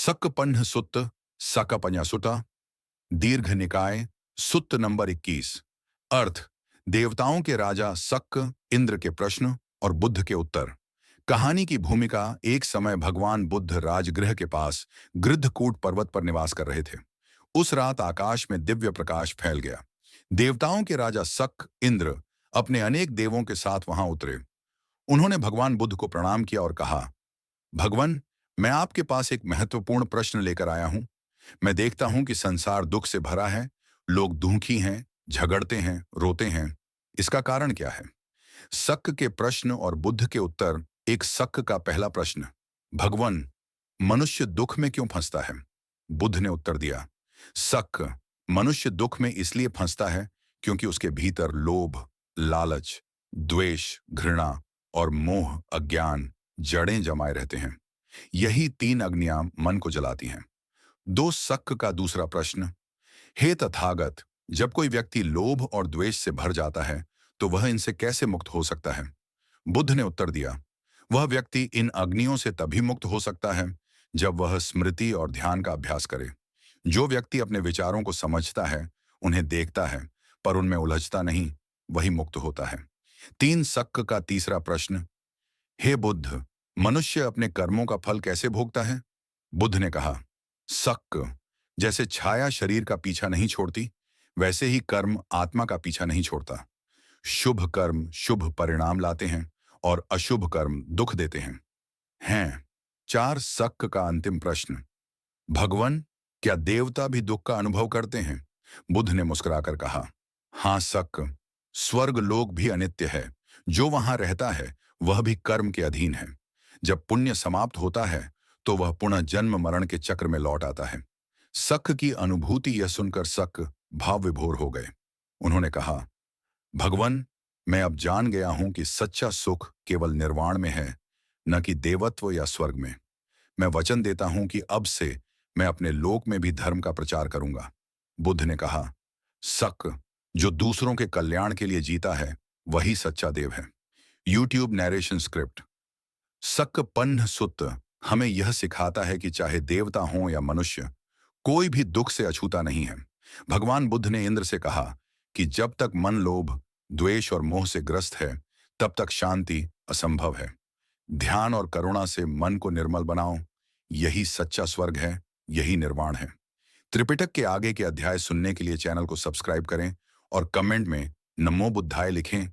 सक्कपन्ह सुत्त सकपन्या सुता दीर्घ निकाय सुत्त नंबर 21। अर्थ देवताओं के राजा सक्क, इंद्र के प्रश्न और बुद्ध के उत्तर। कहानी की भूमिका एक समय भगवान बुद्ध राजगृह के पास गृद्धकूट पर्वत पर निवास कर रहे थे। उस रात आकाश में दिव्य प्रकाश फैल गया। देवताओं के राजा सक्क, इंद्र अपने अनेक देवों के साथ वहां उतरे। उन्होंने भगवान बुद्ध को प्रणाम किया और कहा, भगवान, मैं आपके पास एक महत्वपूर्ण प्रश्न लेकर आया हूं। मैं देखता हूं कि संसार दुख से भरा है, लोग दुखी हैं, झगड़ते हैं, रोते हैं। इसका कारण क्या है? शक के प्रश्न और बुद्ध के उत्तर। एक शक का पहला प्रश्न, भगवान, मनुष्य दुख में क्यों फंसता है? बुद्ध ने उत्तर दिया, शक, मनुष्य दुख में इसलिए फंसता है क्योंकि उसके भीतर लोभ, लालच, द्वेष, घृणा और मोह, अज्ञान जड़ें जमाए रहते हैं। यही तीन अग्नियां मन को जलाती हैं। दो शक का दूसरा प्रश्न, हे तथागत, जब कोई व्यक्ति लोभ और द्वेष से भर जाता है तो वह इनसे कैसे मुक्त हो सकता है? बुद्ध ने उत्तर दिया, वह व्यक्ति इन अग्नियों से तभी मुक्त हो सकता है जब वह स्मृति और ध्यान का अभ्यास करे। जो व्यक्ति अपने विचारों को समझता है, उन्हें देखता है, पर उनमें उलझता नहीं, वही मुक्त होता है। तीन शक का तीसरा प्रश्न, हे बुद्ध, मनुष्य अपने कर्मों का फल कैसे भोगता है? बुद्ध ने कहा, शक, जैसे छाया शरीर का पीछा नहीं छोड़ती, वैसे ही कर्म आत्मा का पीछा नहीं छोड़ता। शुभ कर्म शुभ परिणाम लाते हैं और अशुभ कर्म दुख देते हैं। चार शक का अंतिम प्रश्न, भगवान, क्या देवता भी दुख का अनुभव करते हैं? बुद्ध ने मुस्कुराकर कहा, हाँ शक, स्वर्ग लोक भी अनित्य है। जो वहां रहता है वह भी कर्म के अधीन है। जब पुण्य समाप्त होता है तो वह पुनः जन्म मरण के चक्र में लौट आता है। शक की अनुभूति यह सुनकर शक भाव विभोर हो गए। उन्होंने कहा, भगवान, मैं अब जान गया हूं कि सच्चा सुख केवल निर्वाण में है, न कि देवत्व या स्वर्ग में। मैं वचन देता हूं कि अब से मैं अपने लोक में भी धर्म का प्रचार करूंगा। बुद्ध ने कहा, शक, जो दूसरों के कल्याण के लिए जीता है वही सच्चा देव है। YouTube narration script. Sakkapanha Sutta हमें यह सिखाता है कि चाहे देवता हो या मनुष्य, कोई भी दुख से अछूता नहीं है। भगवान बुद्ध ने इंद्र से कहा कि जब तक मन लोभ, द्वेष और मोह से ग्रस्त है, तब तक शांति असंभव है। ध्यान और करुणा से मन को निर्मल बनाओ, यही सच्चा स्वर्ग है, यही निर्वाण है। त्रिपिटक के आगे के अध्याय सुनने के लिए चैनल को सब्सक्राइब करें और कमेंट में नमो बुद्धाय लिखें।